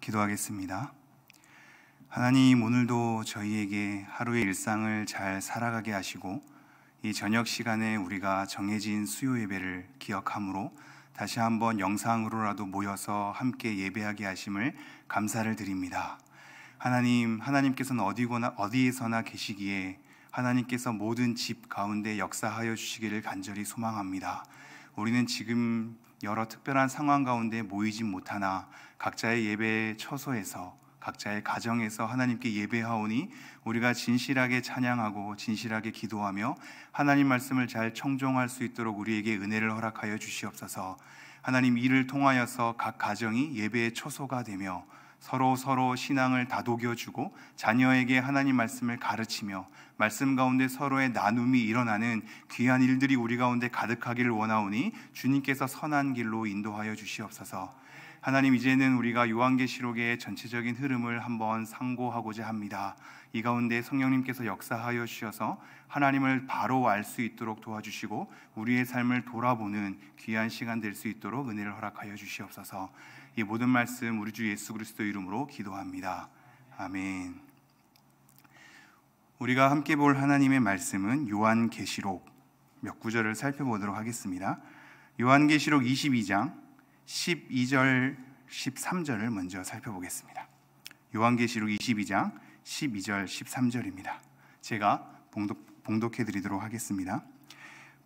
기도하겠습니다. 하나님, 오늘도 저희에게 하루의 일상을 잘 살아가게 하시고 이 저녁 시간에 우리가 정해진 수요 예배를 기억함으로 다시 한번 영상으로라도 모여서 함께 예배하게 하심을 감사를 드립니다. 하나님께서는 어디에서나 계시기에 하나님께서 모든 집 가운데 역사하여 주시기를 간절히 소망합니다. 우리는 지금 여러 특별한 상황 가운데 모이진 못하나 각자의 예배 처소에서 각자의 가정에서 하나님께 예배하오니 우리가 진실하게 찬양하고 진실하게 기도하며 하나님 말씀을 잘 청종할 수 있도록 우리에게 은혜를 허락하여 주시옵소서. 하나님, 이를 통하여서 각 가정이 예배의 처소가 되며 서로 신앙을 다독여주고 자녀에게 하나님 말씀을 가르치며 말씀 가운데 서로의 나눔이 일어나는 귀한 일들이 우리 가운데 가득하기를 원하오니 주님께서 선한 길로 인도하여 주시옵소서. 하나님, 이제는 우리가 요한계시록의 전체적인 흐름을 한번 상고하고자 합니다. 이 가운데 성령님께서 역사하여 주셔서 하나님을 바로 알 수 있도록 도와주시고 우리의 삶을 돌아보는 귀한 시간 될 수 있도록 은혜를 허락하여 주시옵소서. 이 모든 말씀 우리 주 예수 그리스도 이름으로 기도합니다. 아멘. 우리가 함께 볼 하나님의 말씀은 요한계시록 몇 구절을 살펴보도록 하겠습니다. 요한계시록 22장 12절 13절을 먼저 살펴보겠습니다. 요한계시록 22장 12절 13절입니다. 제가 봉독해 드리도록 하겠습니다.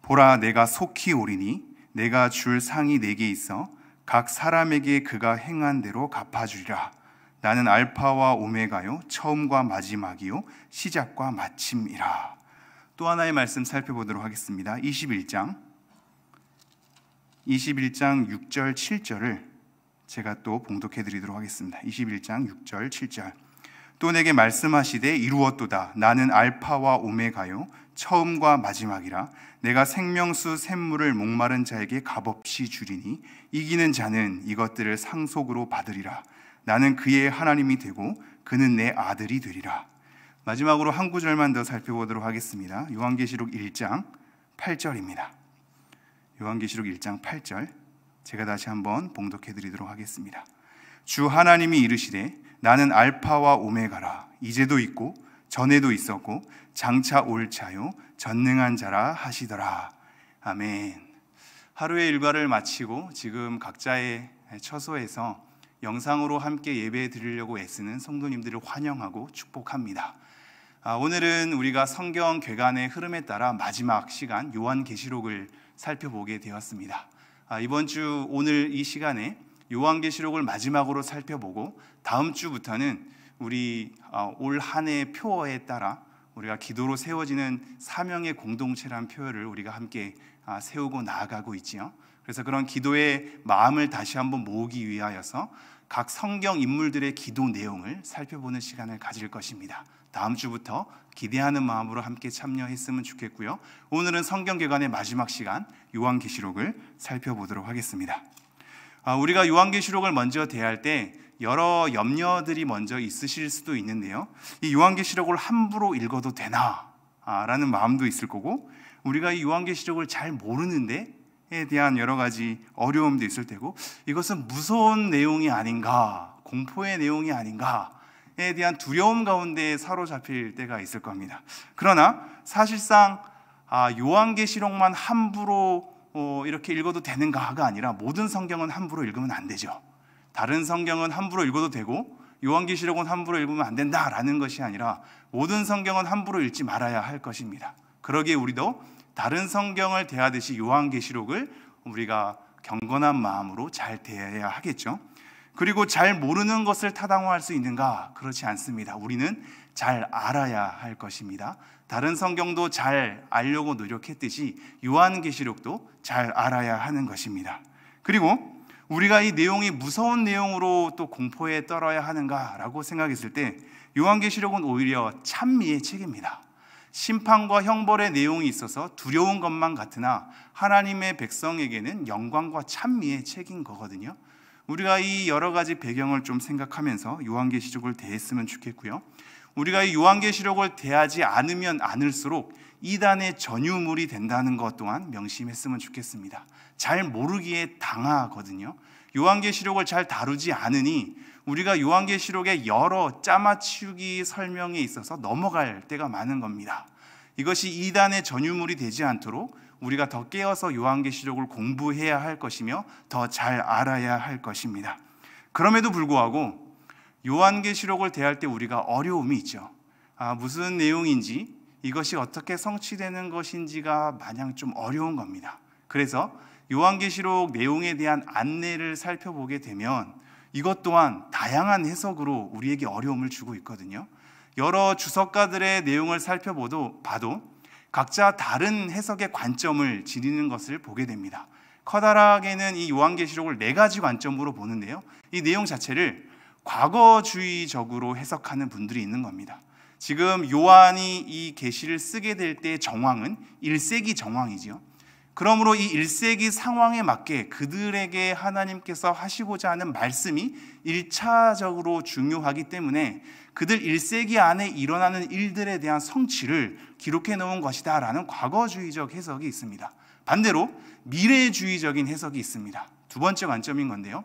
보라, 내가 속히 오리니 내가 줄 상이 내게 있어 각 사람에게 그가 행한 대로 갚아주리라. 나는 알파와 오메가요, 처음과 마지막이요, 시작과 마침이라. 또 하나의 말씀 살펴보도록 하겠습니다. 21장 6절 7절을 제가 또 봉독해 드리도록 하겠습니다. 21장 6절 7절. 또 내게 말씀하시되 이루었도다. 나는 알파와 오메가요, 처음과 마지막이라. 내가 생명수 샘물을 목마른 자에게 값없이 주리니 이기는 자는 이것들을 상속으로 받으리라. 나는 그의 하나님이 되고 그는 내 아들이 되리라. 마지막으로 한 구절만 더 살펴보도록 하겠습니다. 요한계시록 1장 8절입니다. 요한계시록 1장 8절 제가 다시 한번 봉독해 드리도록 하겠습니다. 주 하나님이 이르시되 나는 알파와 오메가라. 이제도 있고 전에도 있었고 장차 올 자요 전능한 자라 하시더라. 아멘. 하루의 일과를 마치고 지금 각자의 처소에서 영상으로 함께 예배 드리려고 애쓰는 성도님들을 환영하고 축복합니다. 오늘은 우리가 성경 궤간의 흐름에 따라 마지막 시간 요한계시록을 살펴보게 되었습니다. 이번 주 오늘 이 시간에 요한계시록을 마지막으로 살펴보고 다음 주부터는 우리 올 한 해의 표어에 따라 우리가 기도로 세워지는 사명의 공동체라는 표어를 우리가 함께 세우고 나아가고 있지요. 그래서 그런 기도의 마음을 다시 한번 모으기 위하여서 각 성경 인물들의 기도 내용을 살펴보는 시간을 가질 것입니다. 다음 주부터 기대하는 마음으로 함께 참여했으면 좋겠고요. 오늘은 성경궤간의 마지막 시간 요한계시록을 살펴보도록 하겠습니다. 우리가 요한계시록을 먼저 대할 때 여러 염려들이 먼저 있으실 수도 있는데요. 이 요한계시록을 함부로 읽어도 되나? 라는 마음도 있을 거고, 우리가 이 요한계시록을 잘 모르는데 에 대한 여러 가지 어려움도 있을 테고, 이것은 무서운 내용이 아닌가, 공포의 내용이 아닌가에 대한 두려움 가운데 사로잡힐 때가 있을 겁니다. 그러나 사실상 요한계시록만 함부로 이렇게 읽어도 되는가가 아니라 모든 성경은 함부로 읽으면 안 되죠. 다른 성경은 함부로 읽어도 되고 요한계시록은 함부로 읽으면 안 된다라는 것이 아니라 모든 성경은 함부로 읽지 말아야 할 것입니다. 그러기에 우리도 다른 성경을 대하듯이 요한계시록을 우리가 경건한 마음으로 잘 대해야 하겠죠. 그리고 잘 모르는 것을 타당화할 수 있는가? 그렇지 않습니다. 우리는 잘 알아야 할 것입니다. 다른 성경도 잘 알려고 노력했듯이 요한계시록도 잘 알아야 하는 것입니다. 그리고 우리가 이 내용이 무서운 내용으로 또 공포에 떨어야 하는가라고 생각했을 때 요한계시록은 오히려 찬미의 책입니다. 심판과 형벌의 내용이 있어서 두려운 것만 같으나 하나님의 백성에게는 영광과 찬미의 책인 거거든요. 우리가 이 여러 가지 배경을 좀 생각하면서 요한계시록을 대했으면 좋겠고요. 우리가 이 요한계시록을 대하지 않으면 않을수록 이단의 전유물이 된다는 것 또한 명심했으면 좋겠습니다. 잘 모르기에 당하거든요. 요한계시록을 잘 다루지 않으니 우리가 요한계시록의 여러 짜맞추기 설명에 있어서 넘어갈 때가 많은 겁니다. 이것이 이단의 전유물이 되지 않도록 우리가 더 깨어서 요한계시록을 공부해야 할 것이며 더 잘 알아야 할 것입니다. 그럼에도 불구하고 요한계시록을 대할 때 우리가 어려움이 있죠. 무슨 내용인지, 이것이 어떻게 성취되는 것인지가 마냥 좀 어려운 겁니다. 그래서 요한계시록 내용에 대한 안내를 살펴보게 되면 이것 또한 다양한 해석으로 우리에게 어려움을 주고 있거든요. 여러 주석가들의 내용을 봐도 각자 다른 해석의 관점을 지니는 것을 보게 됩니다. 커다랗게는 이 요한계시록을 4가지 관점으로 보는데요, 이 내용 자체를 과거주의적으로 해석하는 분들이 있는 겁니다. 지금 요한이 이 계시를 쓰게 될 때의 정황은 1세기 정황이지요. 그러므로 이 1세기 상황에 맞게 그들에게 하나님께서 하시고자 하는 말씀이 1차적으로 중요하기 때문에 그들 1세기 안에 일어나는 일들에 대한 성취를 기록해 놓은 것이다 라는 과거주의적 해석이 있습니다. 반대로 미래주의적인 해석이 있습니다. 두 번째 관점인 건데요,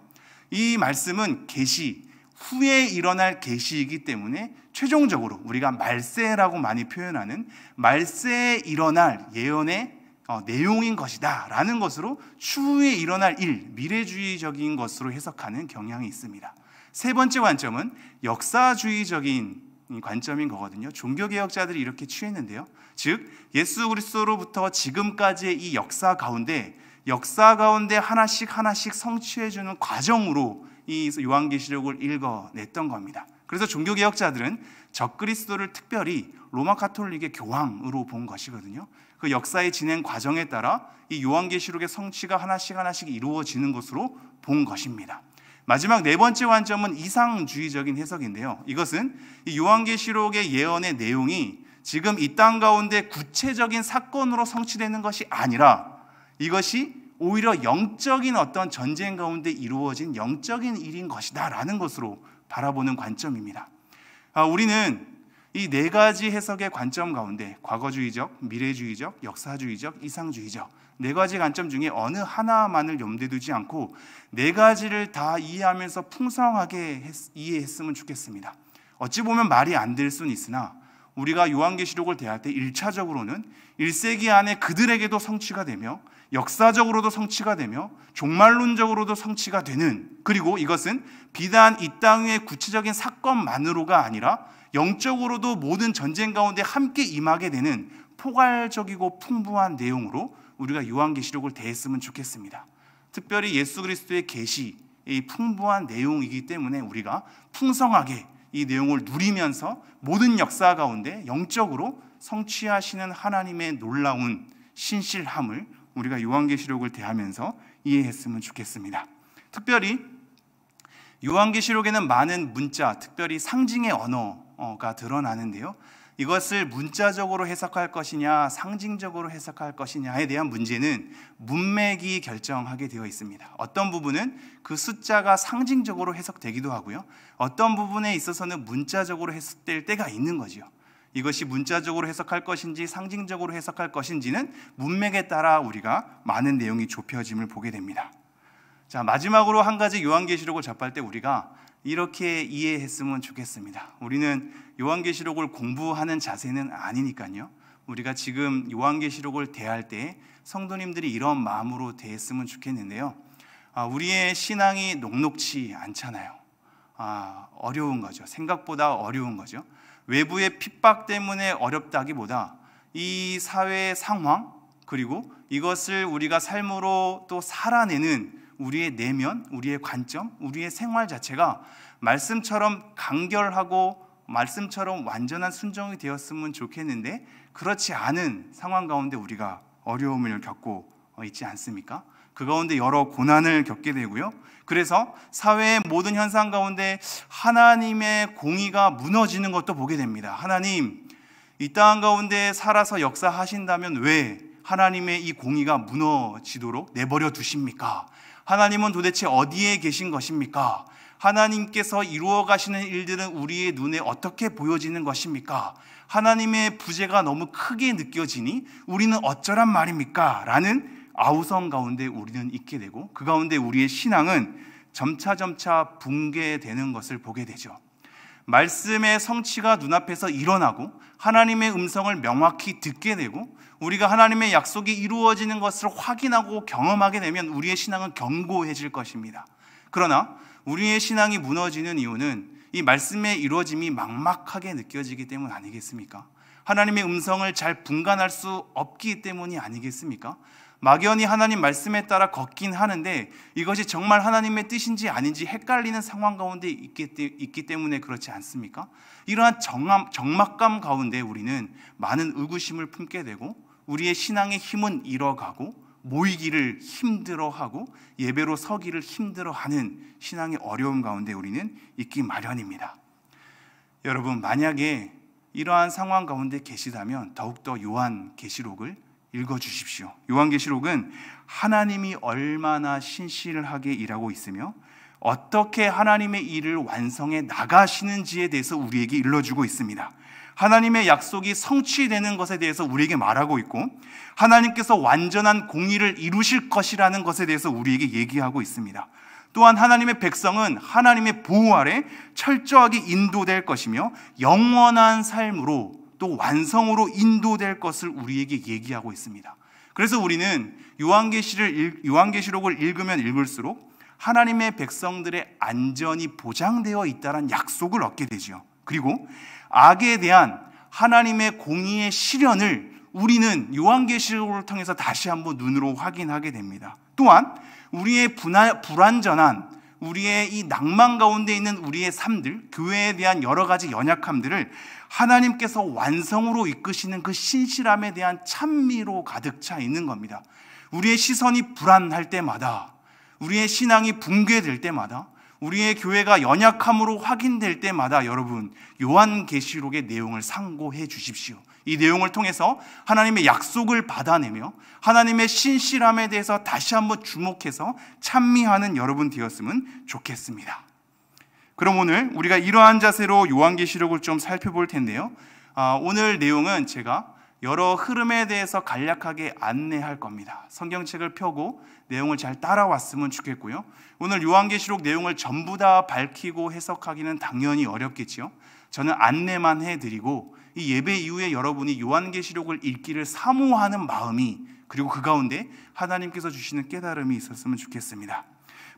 이 말씀은 계시, 후에 일어날 계시이기 때문에 최종적으로 우리가 말세라고 많이 표현하는 말세에 일어날 예언의 내용인 것이다 라는 것으로 추후에 일어날 일, 미래주의적인 것으로 해석하는 경향이 있습니다. 세 번째 관점은 역사주의적인 관점인 거거든요. 종교개혁자들이 이렇게 취했는데요, 즉 예수 그리스도로부터 지금까지의 이 역사 가운데 하나씩 성취해주는 과정으로 이 요한계시록을 읽어냈던 겁니다. 그래서 종교개혁자들은 적그리스도를 특별히 로마 가톨릭의 교황으로 본 것이거든요. 그 역사의 진행 과정에 따라 이 요한계시록의 성취가 하나씩 이루어지는 것으로 본 것입니다. 마지막 4번째 관점은 이상주의적인 해석인데요, 이것은 이 요한계시록의 예언의 내용이 지금 이 땅 가운데 구체적인 사건으로 성취되는 것이 아니라 이것이 오히려 영적인 어떤 전쟁 가운데 이루어진 영적인 일인 것이다 라는 것으로 바라보는 관점입니다. 우리는 이 4가지 해석의 관점 가운데 과거주의적, 미래주의적, 역사주의적, 이상주의적 4가지 관점 중에 어느 하나만을 염두에 두지 않고 4가지를 다 이해하면서 풍성하게 이해했으면 좋겠습니다. 어찌 보면 말이 안 될 수는 있으나 우리가 요한계시록을 대할 때 1차적으로는 1세기 안에 그들에게도 성취가 되며 역사적으로도 성취가 되며 종말론적으로도 성취가 되는, 그리고 이것은 비단 이 땅 위의 구체적인 사건만으로가 아니라 영적으로도 모든 전쟁 가운데 함께 임하게 되는 포괄적이고 풍부한 내용으로 우리가 요한계시록을 대했으면 좋겠습니다. 특별히 예수 그리스도의 계시의 풍부한 내용이기 때문에 우리가 풍성하게 이 내용을 누리면서 모든 역사 가운데 영적으로 성취하시는 하나님의 놀라운 신실함을 우리가 요한계시록을 대하면서 이해했으면 좋겠습니다. 특별히 요한계시록에는 많은 문자, 특별히 상징의 언어가 드러나는데요, 이것을 문자적으로 해석할 것이냐 상징적으로 해석할 것이냐에 대한 문제는 문맥이 결정하게 되어 있습니다. 어떤 부분은 그 숫자가 상징적으로 해석되기도 하고요, 어떤 부분에 있어서는 문자적으로 해석될 때가 있는 거죠. 이것이 문자적으로 해석할 것인지 상징적으로 해석할 것인지는 문맥에 따라 우리가 많은 내용이 좁혀짐을 보게 됩니다. 자, 마지막으로 한 가지 요한계시록을 접할 때 우리가 이렇게 이해했으면 좋겠습니다. 우리는 요한계시록을 공부하는 자세는 아니니까요, 우리가 지금 요한계시록을 대할 때 성도님들이 이런 마음으로 대했으면 좋겠는데요, 우리의 신앙이 녹록치 않잖아요. 어려운 거죠. 생각보다 어려운 거죠. 외부의 핍박 때문에 어렵다기보다 이 사회의 상황, 그리고 이것을 우리가 삶으로 또 살아내는 우리의 내면, 우리의 관점, 우리의 생활 자체가 말씀처럼 간결하고 말씀처럼 완전한 순종이 되었으면 좋겠는데 그렇지 않은 상황 가운데 우리가 어려움을 겪고 있지 않습니까? 그 가운데 여러 고난을 겪게 되고요, 그래서 사회의 모든 현상 가운데 하나님의 공의가 무너지는 것도 보게 됩니다. 하나님, 이 땅 가운데 살아서 역사하신다면 왜 하나님의 이 공의가 무너지도록 내버려 두십니까? 하나님은 도대체 어디에 계신 것입니까? 하나님께서 이루어 가시는 일들은 우리의 눈에 어떻게 보여지는 것입니까? 하나님의 부재가 너무 크게 느껴지니 우리는 어쩌란 말입니까? 라는 아우성 가운데 우리는 있게 되고, 그 가운데 우리의 신앙은 점차 붕괴되는 것을 보게 되죠. 말씀의 성취가 눈앞에서 일어나고 하나님의 음성을 명확히 듣게 되고 우리가 하나님의 약속이 이루어지는 것을 확인하고 경험하게 되면 우리의 신앙은 견고해질 것입니다. 그러나 우리의 신앙이 무너지는 이유는 이 말씀의 이루어짐이 막막하게 느껴지기 때문 아니겠습니까? 하나님의 음성을 잘 분간할 수 없기 때문이 아니겠습니까? 막연히 하나님 말씀에 따라 걷긴 하는데 이것이 정말 하나님의 뜻인지 아닌지 헷갈리는 상황 가운데 있기 때문에 그렇지 않습니까? 이러한 적막감 가운데 우리는 많은 의구심을 품게 되고 우리의 신앙의 힘은 잃어가고 모이기를 힘들어하고 예배로 서기를 힘들어하는 신앙의 어려움 가운데 우리는 있기 마련입니다. 여러분, 만약에 이러한 상황 가운데 계시다면 더욱더 요한계시록을 읽어주십시오. 요한계시록은 하나님이 얼마나 신실하게 일하고 있으며 어떻게 하나님의 일을 완성해 나가시는지에 대해서 우리에게 일러주고 있습니다. 하나님의 약속이 성취되는 것에 대해서 우리에게 말하고 있고 하나님께서 완전한 공의를 이루실 것이라는 것에 대해서 우리에게 얘기하고 있습니다. 또한 하나님의 백성은 하나님의 보호 아래 철저하게 인도될 것이며 영원한 삶으로 또 완성으로 인도될 것을 우리에게 얘기하고 있습니다. 그래서 우리는 요한계시록을 읽으면 읽을수록 하나님의 백성들의 안전이 보장되어 있다는 약속을 얻게 되죠. 그리고 악에 대한 하나님의 공의의 실현을 우리는 요한계시록을 통해서 다시 한번 눈으로 확인하게 됩니다. 또한 우리의 불완전한 우리의 이 낭만 가운데 있는 우리의 삶들, 교회에 대한 여러 가지 연약함들을 하나님께서 완성으로 이끄시는 그 신실함에 대한 찬미로 가득 차 있는 겁니다. 우리의 시선이 불안할 때마다, 우리의 신앙이 붕괴될 때마다, 우리의 교회가 연약함으로 확인될 때마다 여러분, 요한계시록의 내용을 상고해 주십시오. 이 내용을 통해서 하나님의 약속을 받아내며 하나님의 신실함에 대해서 다시 한번 주목해서 찬미하는 여러분 되었으면 좋겠습니다. 그럼 오늘 우리가 이러한 자세로 요한계시록을 좀 살펴볼 텐데요. 오늘 내용은 제가 여러 흐름에 대해서 간략하게 안내할 겁니다. 성경책을 펴고 내용을 잘 따라왔으면 좋겠고요. 오늘 요한계시록 내용을 전부 다 밝히고 해석하기는 당연히 어렵겠죠. 저는 안내만 해드리고 이 예배 이후에 여러분이 요한계시록을 읽기를 사모하는 마음이 그리고 그 가운데 하나님께서 주시는 깨달음이 있었으면 좋겠습니다.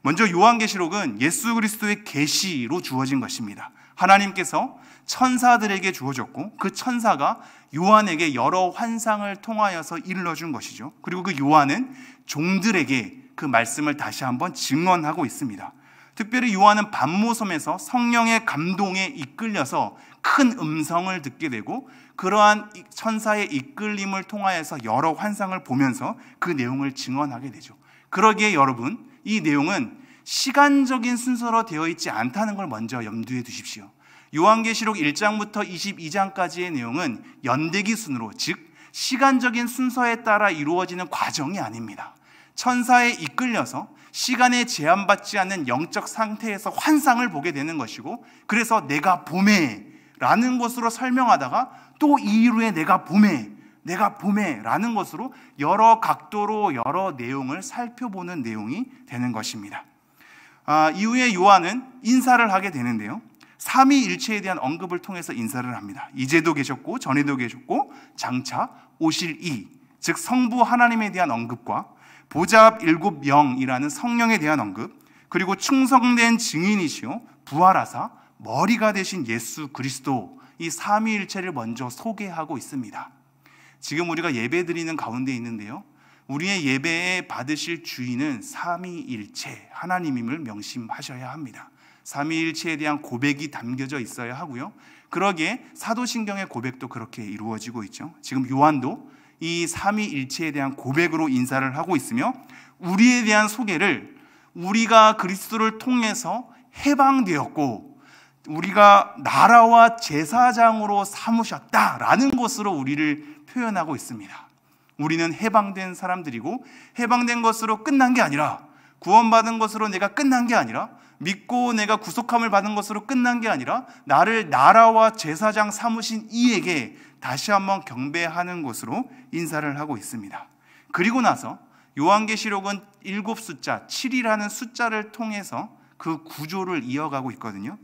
먼저 요한계시록은 예수 그리스도의 계시로 주어진 것입니다. 하나님께서 천사들에게 주어졌고 그 천사가 요한에게 여러 환상을 통하여서 일러준 것이죠. 그리고 그 요한은 종들에게 그 말씀을 다시 한번 증언하고 있습니다. 특별히 요한은 반모섬에서 성령의 감동에 이끌려서 큰 음성을 듣게 되고 그러한 천사의 이끌림을 통하여서 여러 환상을 보면서 그 내용을 증언하게 되죠. 그러기에 여러분, 이 내용은 시간적인 순서로 되어 있지 않다는 걸 먼저 염두에 두십시오. 요한계시록 1장부터 22장까지의 내용은 연대기 순으로, 즉 시간적인 순서에 따라 이루어지는 과정이 아닙니다. 천사에 이끌려서 시간에 제한받지 않는 영적 상태에서 환상을 보게 되는 것이고, 그래서 내가 보매 라는 것으로 설명하다가 또 이후에 내가 보매 라는 것으로 여러 각도로 여러 내용을 살펴보는 내용이 되는 것입니다. 이후에 요한은 인사를 하게 되는데요, 삼위일체에 대한 언급을 통해서 인사를 합니다. 이제도 계셨고 전에도 계셨고 장차 오실 이, 즉 성부 하나님에 대한 언급과 보좌 앞 7명이라는 성령에 대한 언급, 그리고 충성된 증인이시오 부활하사 머리가 되신 예수 그리스도, 이 삼위일체를 먼저 소개하고 있습니다. 지금 우리가 예배 드리는 가운데 있는데요, 우리의 예배에 받으실 주인은 삼위일체 하나님임을 명심하셔야 합니다. 삼위일체에 대한 고백이 담겨져 있어야 하고요, 그러기에 사도신경의 고백도 그렇게 이루어지고 있죠. 지금 요한도 이 삼위일체에 대한 고백으로 인사를 하고 있으며 우리에 대한 소개를 우리가 그리스도를 통해서 해방되었고 우리가 나라와 제사장으로 삼으셨다라는 것으로 우리를 표현하고 있습니다. 우리는 해방된 사람들이고 해방된 것으로 끝난 게 아니라, 구원받은 것으로 내가 끝난 게 아니라, 믿고 내가 구속함을 받은 것으로 끝난 게 아니라 나를 나라와 제사장 삼으신 이에게 다시 한번 경배하는 것으로 인사를 하고 있습니다. 그리고 나서 요한계시록은 7숫자 7이라는 숫자를 통해서 그 구조를 이어가고 있거든요.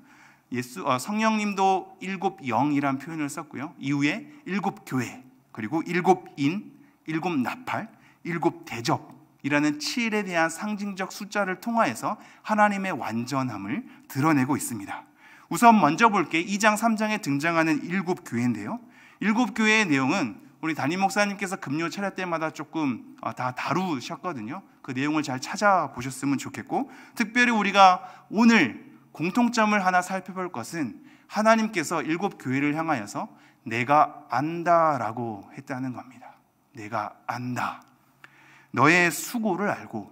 성령님도 일곱 영이란 표현을 썼고요. 이후에 일곱 교회, 그리고 일곱 인, 일곱 나팔, 일곱 대접이라는 7에 대한 상징적 숫자를 통하여서 하나님의 완전함을 드러내고 있습니다. 우선 먼저 볼게 2장 3장에 등장하는 일곱 교회인데요. 일곱 교회의 내용은 우리 담임 목사님께서 금요 차례 때마다 조금 다 다루셨거든요. 그 내용을 잘 찾아보셨으면 좋겠고, 특별히 우리가 오늘 공통점을 하나 살펴볼 것은 하나님께서 일곱 교회를 향하여서 내가 안다라고 했다는 겁니다. 내가 안다. 너의 수고를 알고,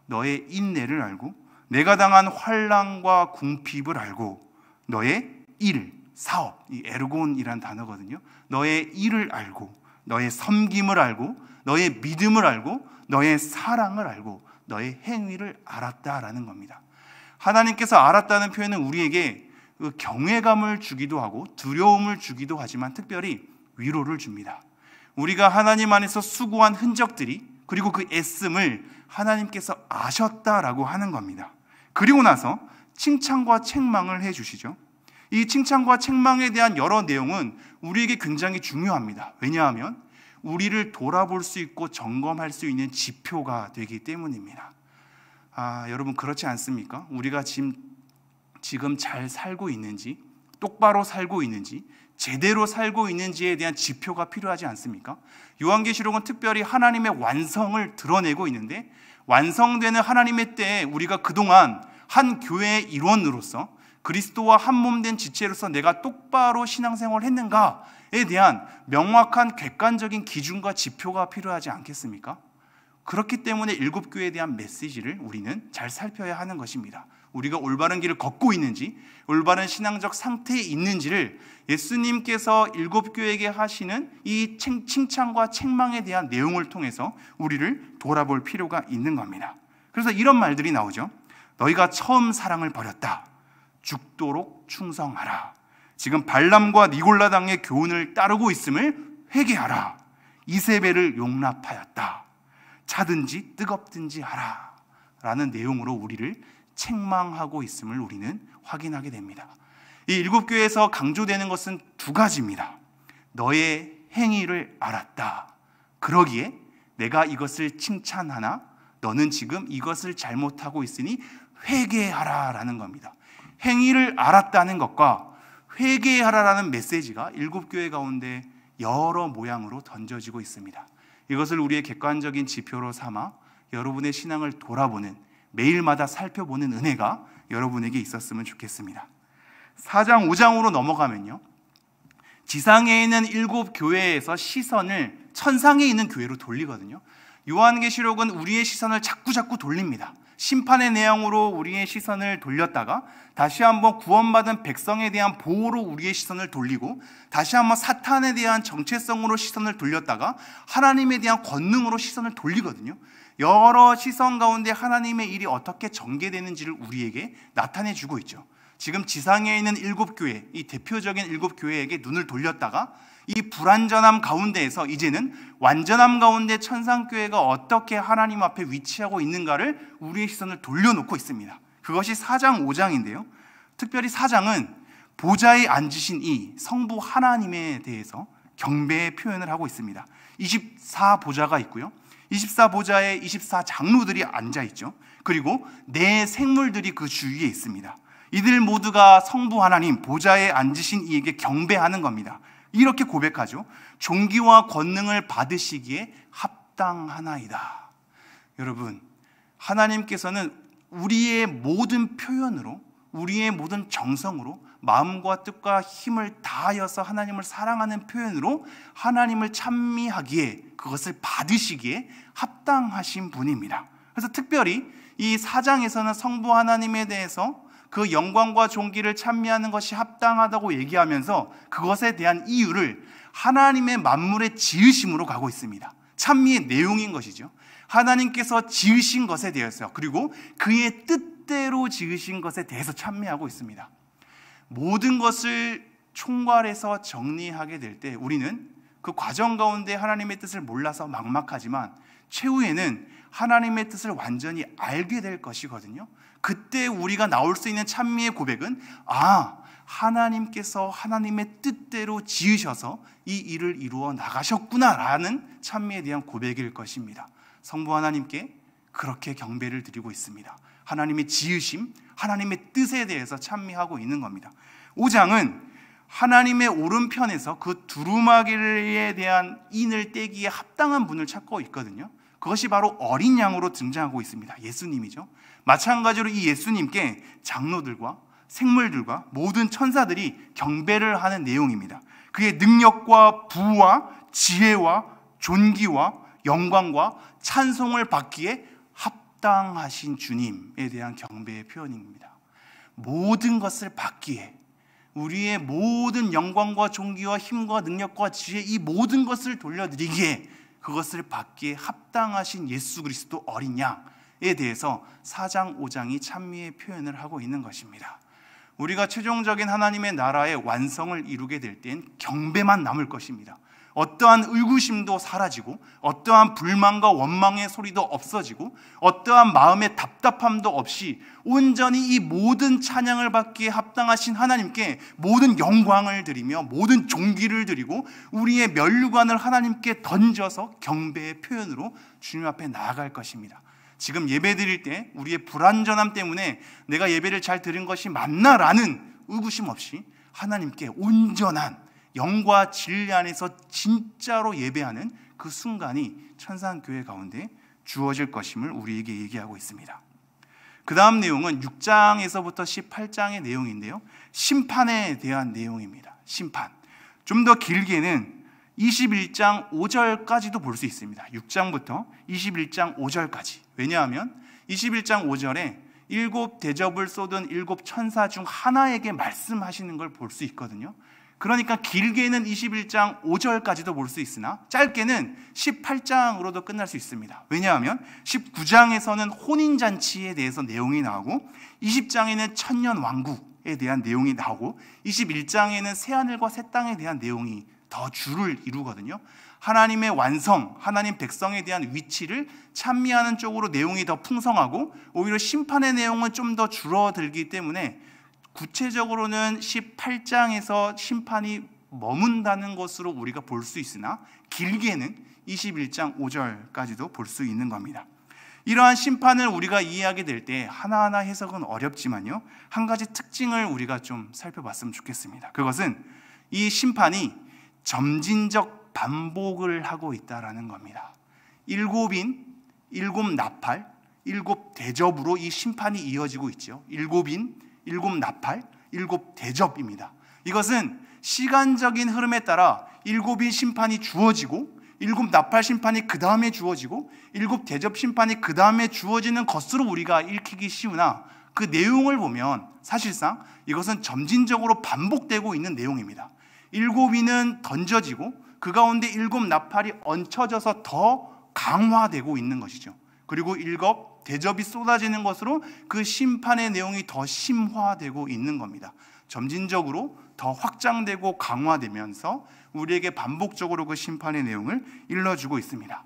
너의 인내를 알고, 내가 당한 환난과 궁핍을 알고, 너의 일, 사업, 이 에르곤이란 단어거든요. 너의 일을 알고, 너의 섬김을 알고, 너의 믿음을 알고, 너의 사랑을 알고, 너의 행위를 알았다라는 겁니다. 하나님께서 알았다는 표현은 우리에게 경외감을 주기도 하고 두려움을 주기도 하지만 특별히 위로를 줍니다. 우리가 하나님 안에서 수고한 흔적들이, 그리고 그 애씀을 하나님께서 아셨다라고 하는 겁니다. 그리고 나서 칭찬과 책망을 해주시죠. 이 칭찬과 책망에 대한 여러 내용은 우리에게 굉장히 중요합니다. 왜냐하면 우리를 돌아볼 수 있고 점검할 수 있는 지표가 되기 때문입니다. 여러분 그렇지 않습니까? 우리가 지금 잘 살고 있는지, 똑바로 살고 있는지, 제대로 살고 있는지에 대한 지표가 필요하지 않습니까? 요한계시록은 특별히 하나님의 완성을 드러내고 있는데, 완성되는 하나님의 때에 우리가 그동안 한 교회의 일원으로서 그리스도와 한 몸 된 지체로서 내가 똑바로 신앙생활을 했는가에 대한 명확한 객관적인 기준과 지표가 필요하지 않겠습니까? 그렇기 때문에 일곱 교회에 대한 메시지를 우리는 잘 살펴야 하는 것입니다. 우리가 올바른 길을 걷고 있는지, 올바른 신앙적 상태에 있는지를 예수님께서 일곱 교회에게 하시는 이 칭찬과 책망에 대한 내용을 통해서 우리를 돌아볼 필요가 있는 겁니다. 그래서 이런 말들이 나오죠. 너희가 처음 사랑을 버렸다. 죽도록 충성하라. 지금 발람과 니골라 당의 교훈을 따르고 있음을 회개하라. 이세벨을 용납하였다. 차든지 뜨겁든지 하라. 라는 내용으로 우리를 책망하고 있음을 우리는 확인하게 됩니다. 이 일곱 교회에서 강조되는 것은 두 가지입니다. 너의 행위를 알았다. 그러기에 내가 이것을 칭찬하나 너는 지금 이것을 잘못하고 있으니 회개하라라는 겁니다. 행위를 알았다는 것과 회개하라라는 메시지가 일곱 교회 가운데 여러 모양으로 던져지고 있습니다. 이것을 우리의 객관적인 지표로 삼아 여러분의 신앙을 돌아보는, 매일마다 살펴보는 은혜가 여러분에게 있었으면 좋겠습니다. 4장 5장으로 넘어가면요, 지상에 있는 일곱 교회에서 시선을 천상에 있는 교회로 돌리거든요. 요한계시록은 우리의 시선을 자꾸 돌립니다. 심판의 내용으로 우리의 시선을 돌렸다가 다시 한번 구원받은 백성에 대한 보호로 우리의 시선을 돌리고, 다시 한번 사탄에 대한 정체성으로 시선을 돌렸다가 하나님에 대한 권능으로 시선을 돌리거든요. 여러 시선 가운데 하나님의 일이 어떻게 전개되는지를 우리에게 나타내 주고 있죠. 지금 지상에 있는 일곱 교회, 이 대표적인 일곱 교회에게 눈을 돌렸다가 이 불완전함 가운데에서 이제는 완전함 가운데 천상교회가 어떻게 하나님 앞에 위치하고 있는가를 우리의 시선을 돌려놓고 있습니다. 그것이 4장 5장인데요. 특별히 4장은 보좌에 앉으신 이 성부 하나님에 대해서 경배의 표현을 하고 있습니다. 24보좌가 있고요. 24보좌에 24장로들이 앉아있죠. 그리고 네 생물들이 그 주위에 있습니다. 이들 모두가 성부 하나님, 보좌에 앉으신 이에게 경배하는 겁니다. 이렇게 고백하죠. 존귀와 권능을 받으시기에 합당하나이다. 여러분, 하나님께서는 우리의 모든 표현으로, 우리의 모든 정성으로, 마음과 뜻과 힘을 다하여서 하나님을 사랑하는 표현으로 하나님을 찬미하기에, 그것을 받으시기에 합당하신 분입니다. 그래서 특별히 이 4장에서는 성부 하나님에 대해서 그 영광과 존귀를 찬미하는 것이 합당하다고 얘기하면서 그것에 대한 이유를 하나님의 만물의 지으심으로 가고 있습니다. 찬미의 내용인 것이죠. 하나님께서 지으신 것에 대해서, 그리고 그의 뜻대로 지으신 것에 대해서 찬미하고 있습니다. 모든 것을 총괄해서 정리하게 될 때 우리는 그 과정 가운데 하나님의 뜻을 몰라서 막막하지만 최후에는 하나님의 뜻을 완전히 알게 될 것이거든요. 그때 우리가 나올 수 있는 찬미의 고백은 하나님께서 하나님의 뜻대로 지으셔서 이 일을 이루어 나가셨구나라는 찬미에 대한 고백일 것입니다. 성부 하나님께 그렇게 경배를 드리고 있습니다. 하나님의 지으심, 하나님의 뜻에 대해서 찬미하고 있는 겁니다. 5장은 하나님의 오른편에서 그 두루마기에 대한 인을 떼기에 합당한 분을 찾고 있거든요. 그것이 바로 어린 양으로 등장하고 있습니다. 예수님이죠. 마찬가지로 이 예수님께 장로들과 생물들과 모든 천사들이 경배를 하는 내용입니다. 그의 능력과 부와 지혜와 존귀와 영광과 찬송을 받기에 합당하신 주님에 대한 경배의 표현입니다. 모든 것을 받기에, 우리의 모든 영광과 존귀와 힘과 능력과 지혜, 이 모든 것을 돌려드리기에, 그것을 받기에 합당하신 예수 그리스도 어린 양에 대해서 4장 5장이 찬미의 표현을 하고 있는 것입니다. 우리가 최종적인 하나님의 나라의 완성을 이루게 될 땐 경배만 남을 것입니다. 어떠한 의구심도 사라지고, 어떠한 불만과 원망의 소리도 없어지고, 어떠한 마음의 답답함도 없이 온전히 이 모든 찬양을 받기에 합당하신 하나님께 모든 영광을 드리며 모든 존귀를 드리고 우리의 면류관을 하나님께 던져서 경배의 표현으로 주님 앞에 나아갈 것입니다. 지금 예배 드릴 때 우리의 불완전함 때문에 내가 예배를 잘 드린 것이 맞나라는 의구심 없이 하나님께 온전한 영과 진리 안에서 진짜로 예배하는 그 순간이 천상교회 가운데 주어질 것임을 우리에게 얘기하고 있습니다. 그 다음 내용은 6장에서부터 18장의 내용인데요, 심판에 대한 내용입니다. 심판. 좀 더 길게는 21장 5절까지도 볼 수 있습니다. 6장부터 21장 5절까지. 왜냐하면 21장 5절에 7 대접을 쏟은 7 천사 중 하나에게 말씀하시는 걸 볼 수 있거든요. 그러니까 길게는 21장 5절까지도 볼 수 있으나 짧게는 18장으로도 끝날 수 있습니다. 왜냐하면 19장에서는 혼인잔치에 대해서 내용이 나오고, 20장에는 천년왕국에 대한 내용이 나오고, 21장에는 새하늘과 새 땅에 대한 내용이 더 줄을 이루거든요. 하나님의 완성, 하나님 백성에 대한 위치를 찬미하는 쪽으로 내용이 더 풍성하고, 오히려 심판의 내용은 좀 더 줄어들기 때문에 구체적으로는 18장에서 심판이 머문다는 것으로 우리가 볼 수 있으나 길게는 21장 5절까지도 볼 수 있는 겁니다. 이러한 심판을 우리가 이해하게 될 때 하나하나 해석은 어렵지만요, 한 가지 특징을 우리가 좀 살펴봤으면 좋겠습니다. 그것은 이 심판이 점진적 반복을 하고 있다는 겁니다. 7인, 7 나팔, 7 대접으로 이 심판이 이어지고 있죠. 7인, 7 나팔, 7 대접입니다. 이것은 시간적인 흐름에 따라 7인 심판이 주어지고, 7 나팔 심판이 그 다음에 주어지고, 7 대접 심판이 그 다음에 주어지는 것으로 우리가 읽히기 쉬우나, 그 내용을 보면 사실상 이것은 점진적으로 반복되고 있는 내용입니다. 7인은 던져지고 그 가운데 7 나팔이 얹혀져서 더 강화되고 있는 것이죠. 그리고 7 대접이 쏟아지는 것으로 그 심판의 내용이 더 심화되고 있는 겁니다. 점진적으로 더 확장되고 강화되면서 우리에게 반복적으로 그 심판의 내용을 일러주고 있습니다.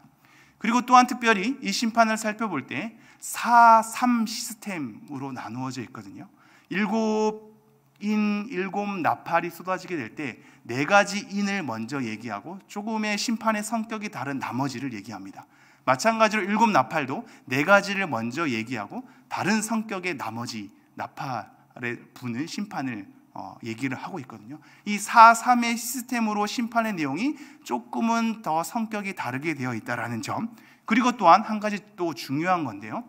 그리고 또한 특별히 이 심판을 살펴볼 때 4-3 시스템으로 나누어져 있거든요. 7인 7 나팔이 쏟아지게 될 때 4가지 인을 먼저 얘기하고 조금의 심판의 성격이 다른 나머지를 얘기합니다. 마찬가지로 7 나팔도 4가지를 먼저 얘기하고 다른 성격의 나머지 나팔에 부는 심판을 얘기를 하고 있거든요. 이 4-3의 시스템으로 심판의 내용이 조금은 더 성격이 다르게 되어 있다는 점, 그리고 또한 한 가지 또 중요한 건데요,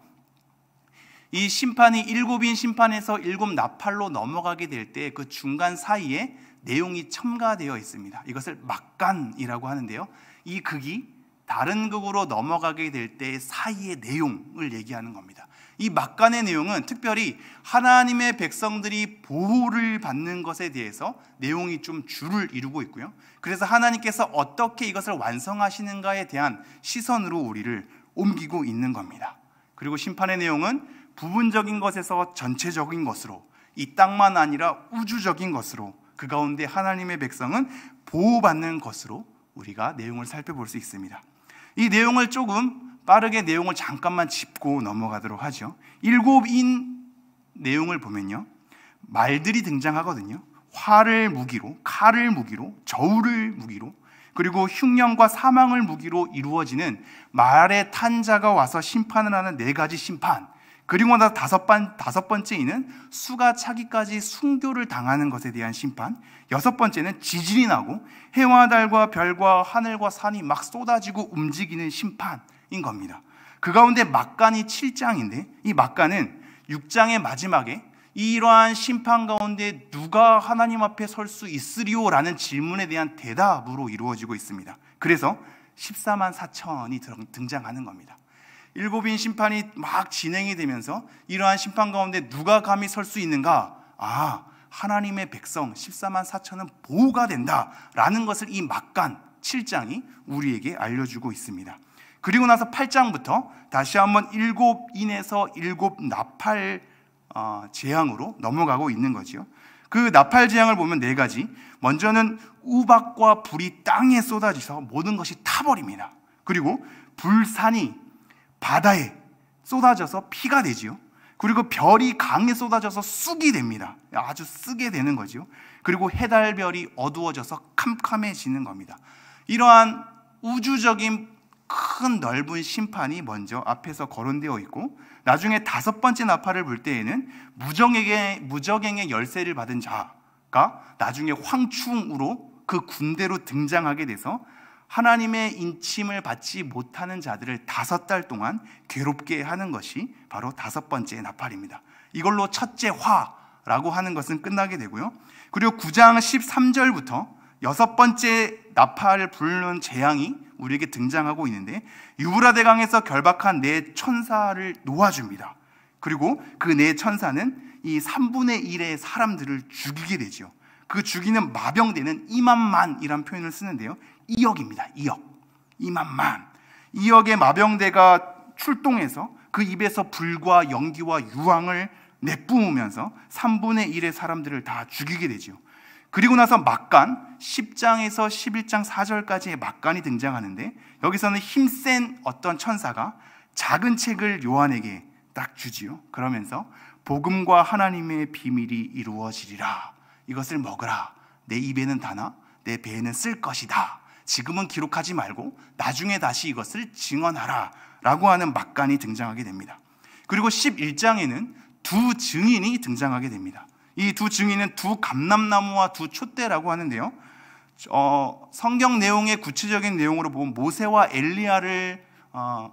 이 심판이 7인 심판에서 7 나팔로 넘어가게 될 때 그 중간 사이에 내용이 첨가되어 있습니다. 이것을 막간이라고 하는데요, 이 극이 다른 극으로 넘어가게 될 때 사이의 내용을 얘기하는 겁니다. 이 막간의 내용은 특별히 하나님의 백성들이 보호를 받는 것에 대해서 내용이 좀 줄을 이루고 있고요. 그래서 하나님께서 어떻게 이것을 완성하시는가에 대한 시선으로 우리를 옮기고 있는 겁니다. 그리고 심판의 내용은 부분적인 것에서 전체적인 것으로, 이 땅만 아니라 우주적인 것으로, 그 가운데 하나님의 백성은 보호받는 것으로 우리가 내용을 살펴볼 수 있습니다. 이 내용을 조금 빠르게 내용을 잠깐만 짚고 넘어가도록 하죠. 7인 내용을 보면요, 말들이 등장하거든요. 활을 무기로, 칼을 무기로, 저울을 무기로, 그리고 흉년과 사망을 무기로 이루어지는 말에 탄 자가 와서 심판을 하는 4가지 심판, 그리고 나서 다섯 번째는 수가 차기까지 순교를 당하는 것에 대한 심판, 6번째는 지진이 나고 해와 달과 별과 하늘과 산이 막 쏟아지고 움직이는 심판인 겁니다. 그 가운데 막간이 7장인데, 이 막간은 6장의 마지막에 이러한 심판 가운데 누가 하나님 앞에 설 수 있으리요? 라는 질문에 대한 대답으로 이루어지고 있습니다. 그래서 14만 4천이 등장하는 겁니다. 7인 심판이 막 진행이 되면서 이러한 심판 가운데 누가 감히 설 수 있는가? 하나님의 백성 14만 4천은 보호가 된다라는 것을 이 막간 7장이 우리에게 알려주고 있습니다. 그리고 나서 8장부터 다시 한번 7인에서 7 나팔 재앙으로 넘어가고 있는 거죠. 그 나팔 재앙을 보면 4가지. 먼저는 우박과 불이 땅에 쏟아져서 모든 것이 타버립니다. 그리고 불산이 바다에 쏟아져서 피가 되지요. 그리고 별이 강에 쏟아져서 쑥이 됩니다. 아주 쓰게 되는 거죠. 그리고 해달별이 어두워져서 캄캄해지는 겁니다. 이러한 우주적인 큰 넓은 심판이 먼저 앞에서 거론되어 있고, 나중에 5번째 나팔을 불 때에는 무적행의 열쇠를 받은 자가 나중에 황충으로 그 군대로 등장하게 돼서 하나님의 인침을 받지 못하는 자들을 5달 동안 괴롭게 하는 것이 바로 5번째 나팔입니다. 이걸로 첫째 화라고 하는 것은 끝나게 되고요. 그리고 9장 13절부터 6번째 나팔을 부르는 재앙이 우리에게 등장하고 있는데, 유브라데 강에서 결박한 4 천사를 놓아줍니다. 그리고 그 4 천사는 이 3분의 1의 사람들을 죽이게 되죠. 그 죽이는 마병대는 2만만이라는 표현을 쓰는데요, 2억입니다. 2억의 2억의 마병대가 출동해서 그 입에서 불과 연기와 유황을 내뿜으면서 3분의 1의 사람들을 다 죽이게 되죠. 그리고 나서 막간 10장에서 11장 4절까지의 막간이 등장하는데, 여기서는 힘센 어떤 천사가 작은 책을 요한에게 딱 주지요. 그러면서 복음과 하나님의 비밀이 이루어지리라. 이것을 먹으라. 내 입에는 다나 내 배에는 쓸 것이다. 지금은 기록하지 말고 나중에 다시 이것을 증언하라 라고 하는 막간이 등장하게 됩니다. 그리고 11장에는 2 증인이 등장하게 됩니다. 이 2 증인은 2 감람나무와 2 촛대라고 하는데요, 성경 내용의 구체적인 내용으로 보면 모세와 엘리야를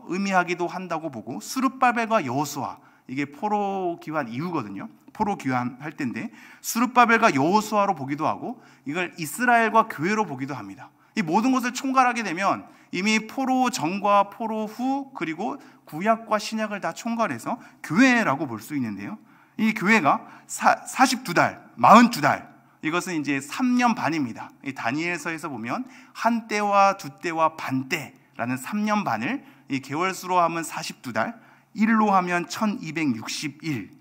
의미하기도 한다고 보고, 수르바벨과 여호수아, 이게 포로 귀환 이후거든요. 포로 귀환할 때인데 수르바벨과 여호수아로 보기도 하고, 이걸 이스라엘과 교회로 보기도 합니다. 이 모든 것을 총괄하게 되면 이미 포로 전과 포로 후, 그리고 구약과 신약을 다 총괄해서 교회라고 볼 수 있는데요, 이 교회가 42달, 42달, 이것은 이제 3년 반입니다. 이 다니엘서에서 보면 한 때와 2때와 반 때라는 3년 반을 이 개월수로 하면 42달, 일로 하면 1260일,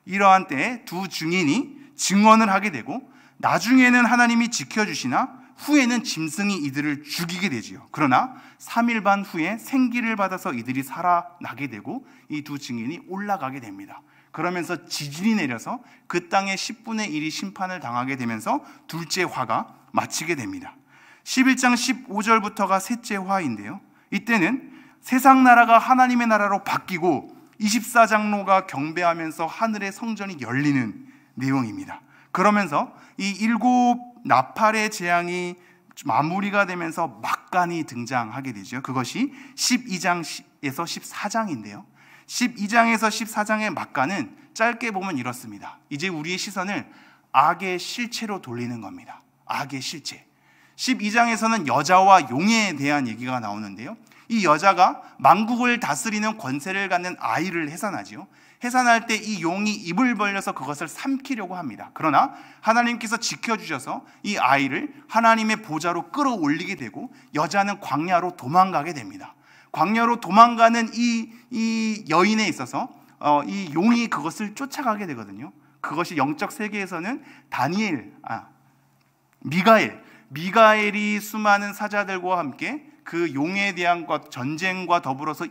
이러한 때에 2 증인이 증언을 하게 되고, 나중에는 하나님이 지켜주시나 후에는 짐승이 이들을 죽이게 되지요. 그러나 3일 반 후에 생기를 받아서 이들이 살아나게 되고 이 2 증인이 올라가게 됩니다. 그러면서 지진이 내려서 그 땅의 10분의 1이 심판을 당하게 되면서 둘째 화가 마치게 됩니다. 11장 15절부터가 셋째 화인데요, 이때는 세상 나라가 하나님의 나라로 바뀌고 24장로가 경배하면서 하늘의 성전이 열리는 내용입니다. 그러면서 이 7 나팔의 재앙이 마무리가 되면서 막간이 등장하게 되죠. 그것이 12장에서 14장인데요 12장에서 14장의 막간은 짧게 보면 이렇습니다. 이제 우리의 시선을 악의 실체로 돌리는 겁니다. 악의 실체. 12장에서는 여자와 용에 대한 얘기가 나오는데요, 이 여자가 만국을 다스리는 권세를 갖는 아이를 해산하지요. 해산할 때 이 용이 입을 벌려서 그것을 삼키려고 합니다. 그러나 하나님께서 지켜주셔서 이 아이를 하나님의 보좌로 끌어올리게 되고, 여자는 광야로 도망가게 됩니다. 광야로 도망가는 이 여인에 있어서 이 용이 그것을 쫓아가게 되거든요. 그것이 영적 세계에서는 미가엘이 수많은 사자들과 함께 그 용에 대한 것 전쟁과 더불어서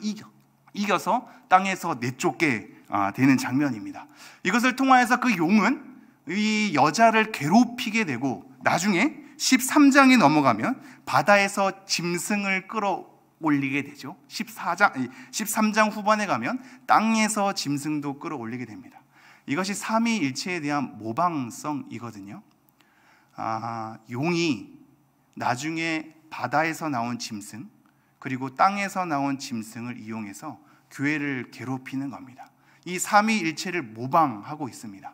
이겨서 땅에서 내쫓게 되는 장면입니다. 이것을 통하여서 그 용은 이 여자를 괴롭히게 되고 나중에 13장에 넘어가면 바다에서 짐승을 끌어올리게 되죠. 13장 후반에 가면 땅에서 짐승도 끌어올리게 됩니다. 이것이 삼위일체에 대한 모방성이거든요. 용이 나중에 바다에서 나온 짐승 그리고 땅에서 나온 짐승을 이용해서 교회를 괴롭히는 겁니다. 이 삼위일체를 모방하고 있습니다.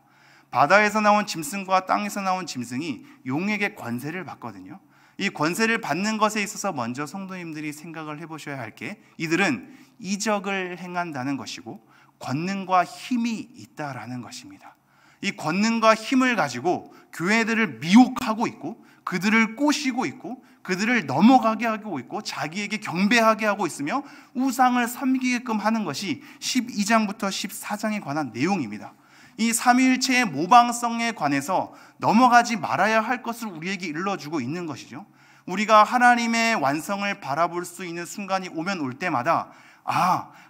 바다에서 나온 짐승과 땅에서 나온 짐승이 용에게 권세를 받거든요. 이 권세를 받는 것에 있어서 먼저 성도님들이 생각을 해보셔야 할 게, 이들은 이적을 행한다는 것이고 권능과 힘이 있다라는 것입니다. 이 권능과 힘을 가지고 교회들을 미혹하고 있고 그들을 꼬시고 있고 그들을 넘어가게 하고 있고 자기에게 경배하게 하고 있으며 우상을 섬기게끔 하는 것이 12장부터 14장에 관한 내용입니다. 이 삼위일체의 모방성에 관해서 넘어가지 말아야 할 것을 우리에게 일러주고 있는 것이죠. 우리가 하나님의 완성을 바라볼 수 있는 순간이 오면 올 때마다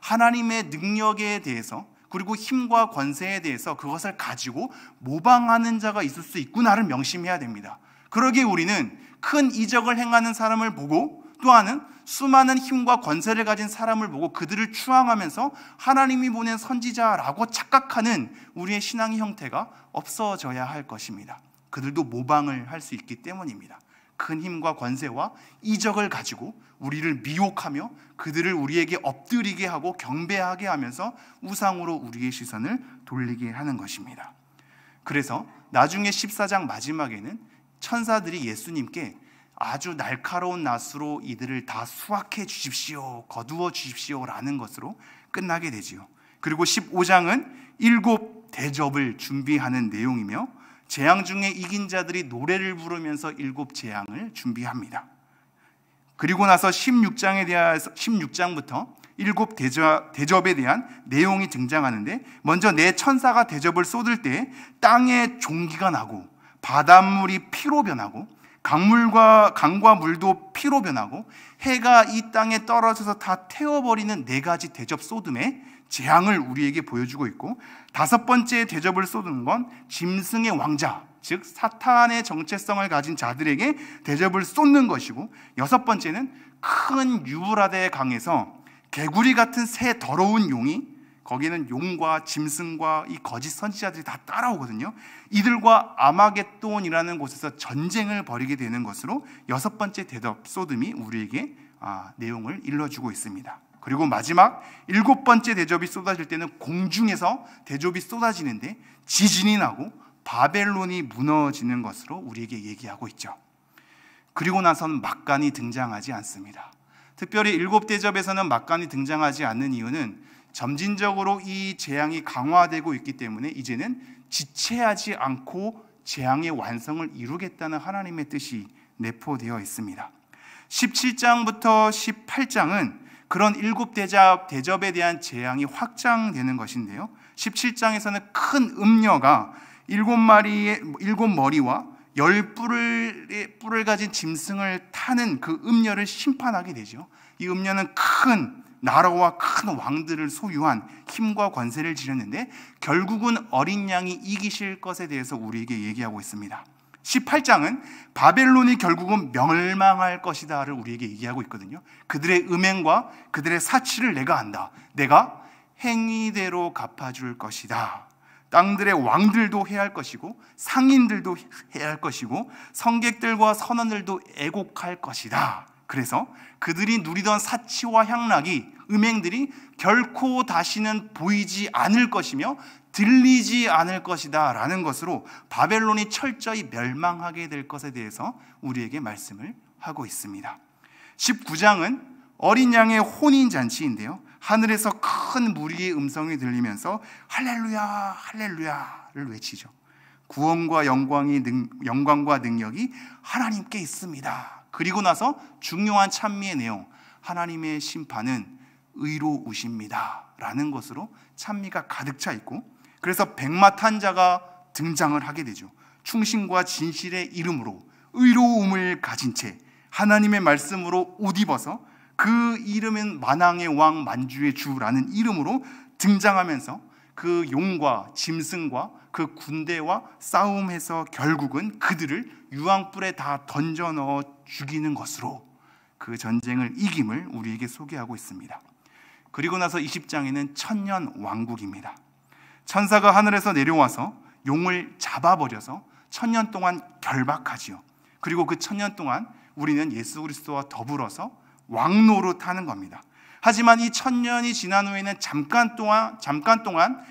하나님의 능력에 대해서 그리고 힘과 권세에 대해서 그것을 가지고 모방하는 자가 있을 수 있구나를 명심해야 됩니다. 그러기에 우리는 큰 이적을 행하는 사람을 보고 또한은 수많은 힘과 권세를 가진 사람을 보고 그들을 추앙하면서 하나님이 보낸 선지자라고 착각하는 우리의 신앙의 형태가 없어져야 할 것입니다. 그들도 모방을 할 수 있기 때문입니다. 큰 힘과 권세와 이적을 가지고 우리를 미혹하며 그들을 우리에게 엎드리게 하고 경배하게 하면서 우상으로 우리의 시선을 돌리게 하는 것입니다. 그래서 나중에 14장 마지막에는 천사들이 예수님께 아주 날카로운 낫으로 이들을 다 수확해 주십시오, 거두어 주십시오 라는 것으로 끝나게 되지요. 그리고 15장은 7 대접을 준비하는 내용이며 재앙 중에 이긴 자들이 노래를 부르면서 7 재앙을 준비합니다. 그리고 나서 16장부터 7 대접에 대한 내용이 등장하는데, 먼저 내 천사가 대접을 쏟을 때 땅에 종기가 나고 바닷물이 피로 변하고 강과 물도 피로 변하고 해가 이 땅에 떨어져서 다 태워버리는 4가지 대접 쏟음의 재앙을 우리에게 보여주고 있고, 5번째 대접을 쏟는 건 짐승의 왕자, 즉 사탄의 정체성을 가진 자들에게 대접을 쏟는 것이고, 6번째는 큰 유브라데 강에서 개구리 같은 새 더러운 용이, 거기는 용과 짐승과 이 거짓 선지자들이 다 따라오거든요. 이들과 아마겟돈이라는 곳에서 전쟁을 벌이게 되는 것으로 6번째 대접 쏟음이 우리에게 내용을 일러주고 있습니다. 그리고 마지막 7번째 대접이 쏟아질 때는 공중에서 대접이 쏟아지는데 지진이 나고 바벨론이 무너지는 것으로 우리에게 얘기하고 있죠. 그리고 나서는 막간이 등장하지 않습니다. 특별히 7 대접에서는 막간이 등장하지 않는 이유는 점진적으로 이 재앙이 강화되고 있기 때문에 이제는 지체하지 않고 재앙의 완성을 이루겠다는 하나님의 뜻이 내포되어 있습니다. 17장부터 18장은 그런 7 대접에 대한 재앙이 확장되는 것인데요, 17장에서는 큰 음녀가 7 머리와 10뿔을 가진 짐승을 타는 그 음녀를 심판하게 되죠. 이 음녀는 큰 나라와 큰 왕들을 소유한 힘과 권세를 지녔는데 결국은 어린 양이 이기실 것에 대해서 우리에게 얘기하고 있습니다. 18장은 바벨론이 결국은 멸망할 것이다를 우리에게 얘기하고 있거든요. 그들의 음행과 그들의 사치를 내가 안다. 내가 행위대로 갚아줄 것이다. 땅들의 왕들도 해할 것이고 상인들도 해할 것이고 성객들과 선원들도 애곡할 것이다. 그래서 그들이 누리던 사치와 향락이, 음행들이 결코 다시는 보이지 않을 것이며 들리지 않을 것이다 라는 것으로 바벨론이 철저히 멸망하게 될 것에 대해서 우리에게 말씀을 하고 있습니다. 19장은 어린 양의 혼인잔치인데요, 하늘에서 큰 무리의 음성이 들리면서 할렐루야 할렐루야를 외치죠. 구원과 영광과 능력이 하나님께 있습니다. 그리고 나서 중요한 찬미의 내용, 하나님의 심판은 의로우십니다 라는 것으로 찬미가 가득 차 있고, 그래서 백마탄 자가 등장을 하게 되죠. 충신과 진실의 이름으로 의로움을 가진 채 하나님의 말씀으로 옷 입어서 그 이름은 만왕의 왕 만주의 주라는 이름으로 등장하면서 그 용과 짐승과 그 군대와 싸움해서 결국은 그들을 유황불에 다 던져 넣어 죽이는 것으로 그 전쟁을 이김을 우리에게 소개하고 있습니다. 그리고 나서 20장에는 천년 왕국입니다. 천사가 하늘에서 내려와서 용을 잡아버려서 천년 동안 결박하지요. 그리고 그 천년 동안 우리는 예수 그리스도와 더불어서 왕노릇하는 겁니다. 하지만 이 천년이 지난 후에는 잠깐 동안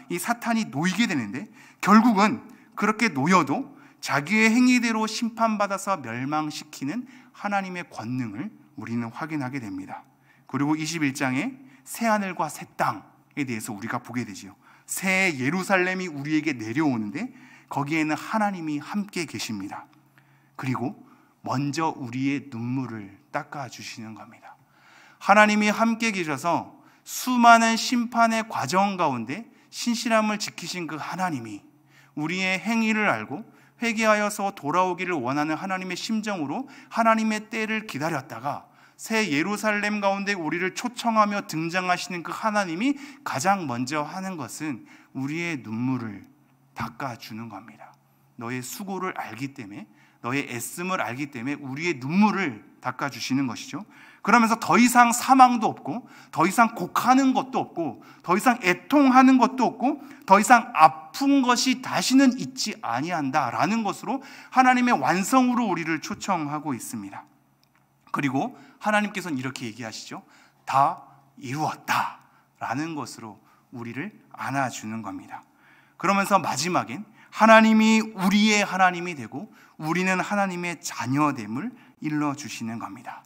이 사탄이 놓이게 되는데, 결국은 그렇게 놓여도 자기의 행위대로 심판받아서 멸망시키는 하나님의 권능을 우리는 확인하게 됩니다. 그리고 21장에 새하늘과 새 땅에 대해서 우리가 보게 되지요. 새 예루살렘이 우리에게 내려오는데 거기에는 하나님이 함께 계십니다. 그리고 먼저 우리의 눈물을 닦아주시는 겁니다. 하나님이 함께 계셔서 수많은 심판의 과정 가운데 신실함을 지키신 그 하나님이 우리의 행위를 알고 회개하여서 돌아오기를 원하는 하나님의 심정으로 하나님의 때를 기다렸다가 새 예루살렘 가운데 우리를 초청하며 등장하시는 그 하나님이 가장 먼저 하는 것은 우리의 눈물을 닦아주는 겁니다. 너의 수고를 알기 때문에, 너의 애씀을 알기 때문에 우리의 눈물을 닦아주시는 것이죠. 그러면서 더 이상 사망도 없고, 더 이상 곡하는 것도 없고, 더 이상 애통하는 것도 없고, 더 이상 아픈 것이 다시는 있지 아니한다라는 것으로 하나님의 완성으로 우리를 초청하고 있습니다. 그리고 하나님께서는 이렇게 얘기하시죠. 다 이루었다라는 것으로 우리를 안아주는 겁니다. 그러면서 마지막엔 하나님이 우리의 하나님이 되고 우리는 하나님의 자녀됨을 일러주시는 겁니다.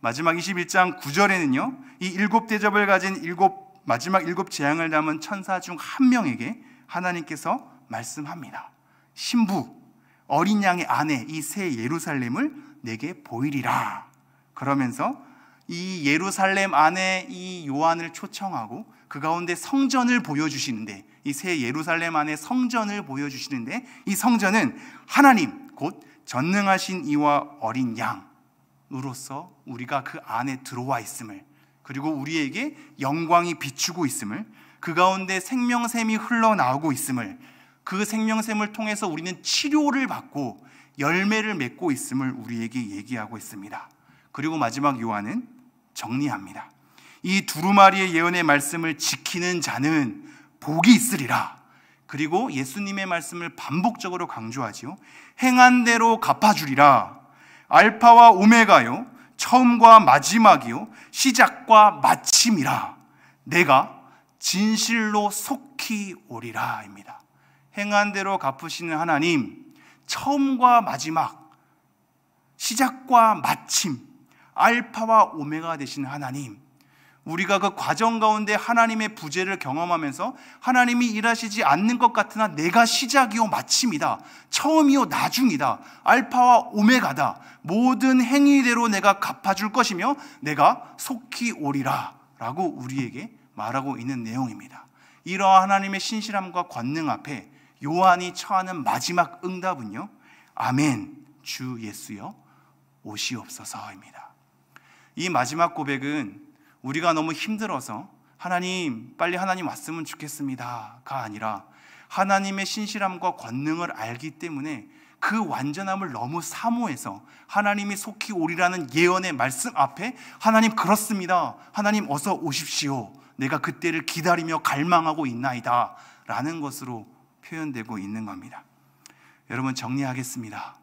마지막 21장 9절에는요, 이 일곱 대접을 가진 마지막 일곱 재앙을 담은 천사 중 한 명에게 하나님께서 말씀합니다. 신부, 어린 양의 아내, 이 새 예루살렘을 내게 보이리라. 그러면서 이 예루살렘 안에 이 요한을 초청하고 그 가운데 성전을 보여주시는데, 이 새 예루살렘 안에 성전을 보여주시는데, 이 성전은 하나님 곧 전능하신 이와 어린 양으로서 우리가 그 안에 들어와 있음을, 그리고 우리에게 영광이 비추고 있음을, 그 가운데 생명샘이 흘러나오고 있음을, 그 생명샘을 통해서 우리는 치료를 받고 열매를 맺고 있음을 우리에게 얘기하고 있습니다. 그리고 마지막 요한은 정리합니다. 이 두루마리의 예언의 말씀을 지키는 자는 복이 있으리라. 그리고 예수님의 말씀을 반복적으로 강조하지요. 행한 대로 갚아주리라. 알파와 오메가요, 처음과 마지막이요, 시작과 마침이라. 내가 진실로 속히 오리라입니다. 행한 대로 갚으시는 하나님, 처음과 마지막, 시작과 마침, 알파와 오메가 되신 하나님, 우리가 그 과정 가운데 하나님의 부재를 경험하면서 하나님이 일하시지 않는 것 같으나 내가 시작이요 마침이다, 처음이요 나중이다, 알파와 오메가다, 모든 행위대로 내가 갚아줄 것이며 내가 속히 오리라 라고 우리에게 말하고 있는 내용입니다. 이러한 하나님의 신실함과 권능 앞에 요한이 처하는 마지막 응답은요, 아멘, 주 예수여 오시옵소서입니다. 이 마지막 고백은 우리가 너무 힘들어서 하나님 빨리 하나님 왔으면 좋겠습니다가 아니라 하나님의 신실함과 권능을 알기 때문에 그 완전함을 너무 사모해서 하나님이 속히 오리라는 예언의 말씀 앞에 하나님 그렇습니다, 하나님 어서 오십시오, 내가 그때를 기다리며 갈망하고 있나이다 라는 것으로 표현되고 있는 겁니다. 여러분, 정리하겠습니다.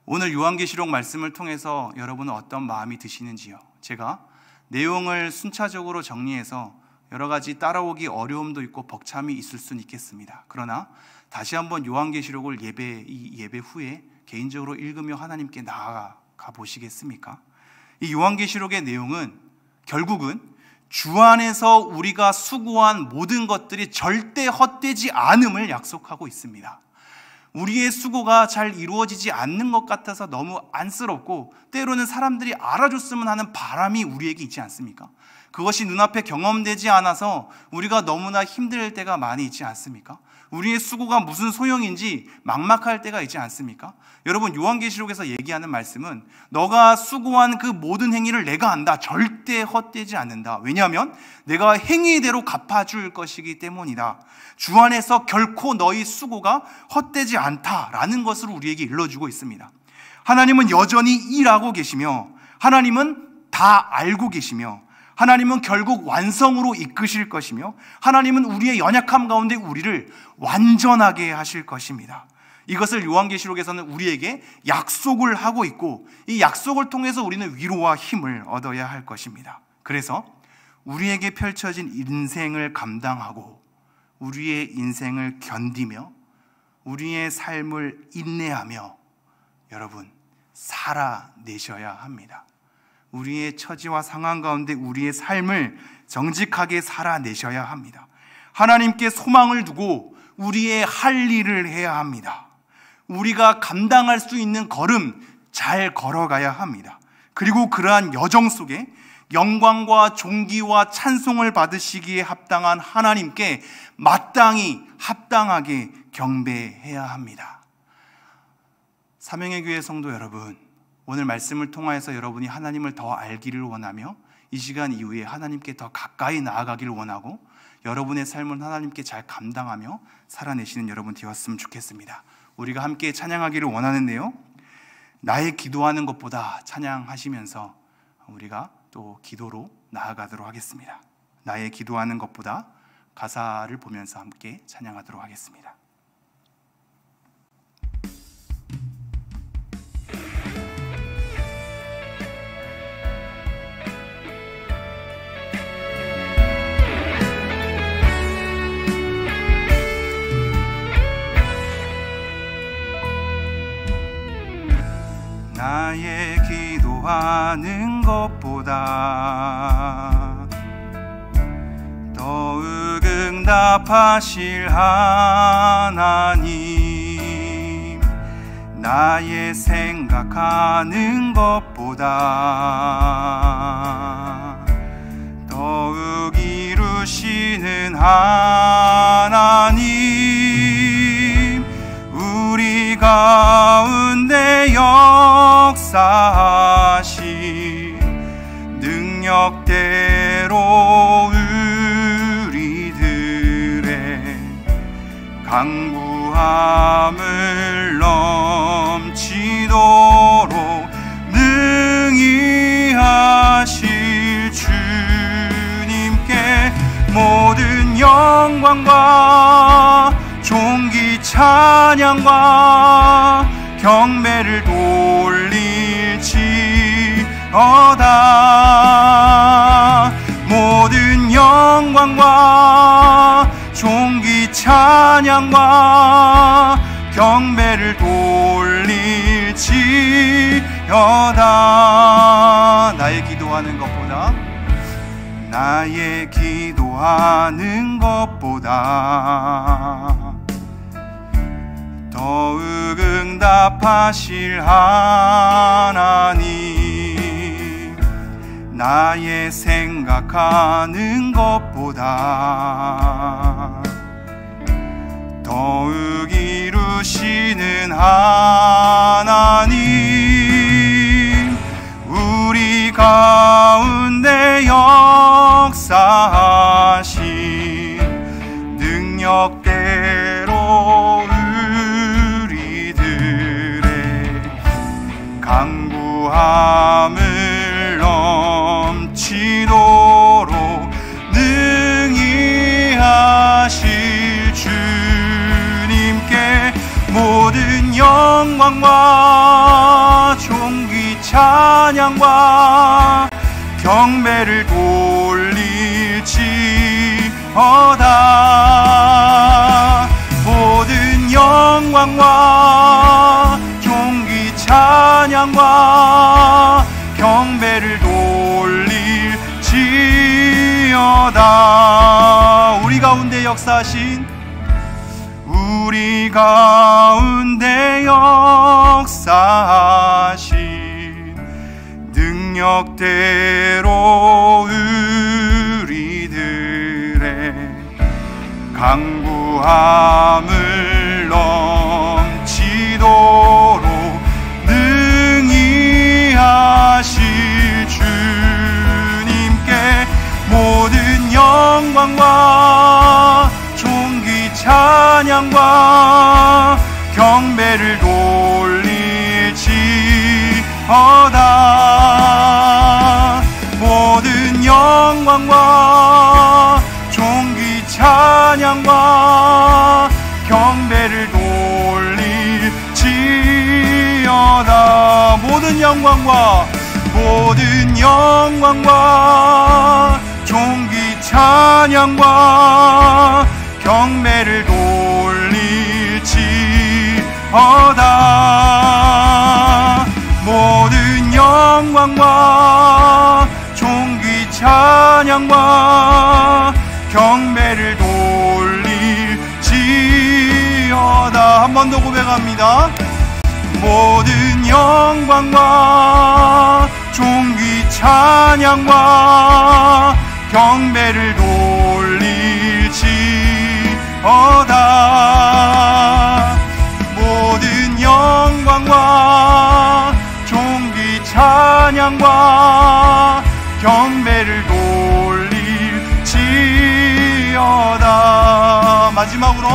오늘 요한계시록 말씀을 통해서 여러분은 어떤 마음이 드시는지요? 제가 내용을 순차적으로 정리해서 여러 가지 따라오기 어려움도 있고 벅참이 있을 수는 있겠습니다. 그러나 다시 한번 요한계시록을 예배 후에 개인적으로 읽으며 하나님께 나아가 보시겠습니까? 이 요한계시록의 내용은 결국은 주 안에서 우리가 수고한 모든 것들이 절대 헛되지 않음을 약속하고 있습니다. 우리의 수고가 잘 이루어지지 않는 것 같아서 너무 안쓰럽고 때로는 사람들이 알아줬으면 하는 바람이 우리에게 있지 않습니까? 그것이 눈앞에 경험되지 않아서 우리가 너무나 힘들 때가 많이 있지 않습니까? 우리의 수고가 무슨 소용인지 막막할 때가 있지 않습니까? 여러분, 요한계시록에서 얘기하는 말씀은 너가 수고한 그 모든 행위를 내가 안다. 절대 헛되지 않는다. 왜냐하면 내가 행위대로 갚아줄 것이기 때문이다. 주 안에서 결코 너희 수고가 헛되지 않다라는 것을 우리에게 일러주고 있습니다. 하나님은 여전히 일하고 계시며, 하나님은 다 알고 계시며, 하나님은 결국 완성으로 이끄실 것이며, 하나님은 우리의 연약함 가운데 우리를 완전하게 하실 것입니다. 이것을 요한계시록에서는 우리에게 약속을 하고 있고, 이 약속을 통해서 우리는 위로와 힘을 얻어야 할 것입니다. 그래서 우리에게 펼쳐진 인생을 감당하고 우리의 인생을 견디며 우리의 삶을 인내하며 여러분 살아내셔야 합니다. 우리의 처지와 상황 가운데 우리의 삶을 정직하게 살아내셔야 합니다. 하나님께 소망을 두고 우리의 할 일을 해야 합니다. 우리가 감당할 수 있는 걸음 잘 걸어가야 합니다. 그리고 그러한 여정 속에 영광과 존귀와 찬송을 받으시기에 합당한 하나님께 마땅히 합당하게 경배해야 합니다. 사명의 교회 성도 여러분, 오늘 말씀을 통하여서 여러분이 하나님을 더 알기를 원하며 이 시간 이후에 하나님께 더 가까이 나아가기를 원하고 여러분의 삶을 하나님께 잘 감당하며 살아내시는 여러분 되었으면 좋겠습니다. 우리가 함께 찬양하기를 원하는데요, 나의 기도하는 것보다 찬양하시면서 우리가 또 기도로 나아가도록 하겠습니다. 나의 기도하는 것보다 가사를 보면서 함께 찬양하도록 하겠습니다. 나의 기도하는 것보다 더욱 응답하실 하나님, 나의 생각하는 것보다 더욱 이루시는 하나님, 우리 가운데 역사하신 능력대로 우리들의 강구함을 넘치도록 능히 하실 주님께 모든 영광과 존귀 찬양과 경배를 돌릴지어다. 모든 영광과 존귀 찬양과 경배를 돌릴지어다. 나의 기도하는 것보다 더욱 응답하실 하나님, 나의 생각하는 것보다 더욱 이루시는 하나님, 우리 가운데 역사하신 능력대로 강구함을 넘치도록 능히 하실 주님께 모든 영광과 존귀 찬양과 경배를 돌릴지어다. 모든 영광과 존귀 찬양과 경배를 돌릴지어다. 우리 가운데 역사하신 능력대로 우리들의 강구함을 구함을 넘치도록 능히 하실 주님께 모든 영광과 존귀 찬양과 경배를 돌릴지어다. 모든 영광과 존귀 찬양과 경배를 돌릴지어다. 모든 영광과 존귀 찬양과 경배를 돌릴지어다. 모든 영광과 존귀 찬양과 경배를 돌릴지어다. 한 번 더 고백합니다. 모든 영광과 존귀 찬양과 경배를 돌릴지어다. 모든 영광과 존귀 찬양과 경배를 돌릴지어다. 마지막으로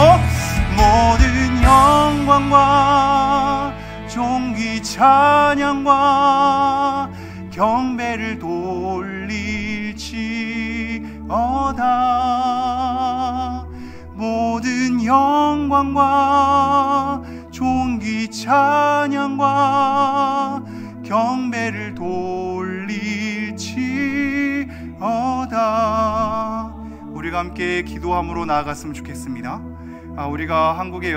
모든 영광과 존귀 찬양과 경배를 돌릴지어다. 모든 영광과 존귀 찬양과 경배를 돌릴지어다. 우리가 함께 기도함으로 나아갔으면 좋겠습니다. 우리가 한국의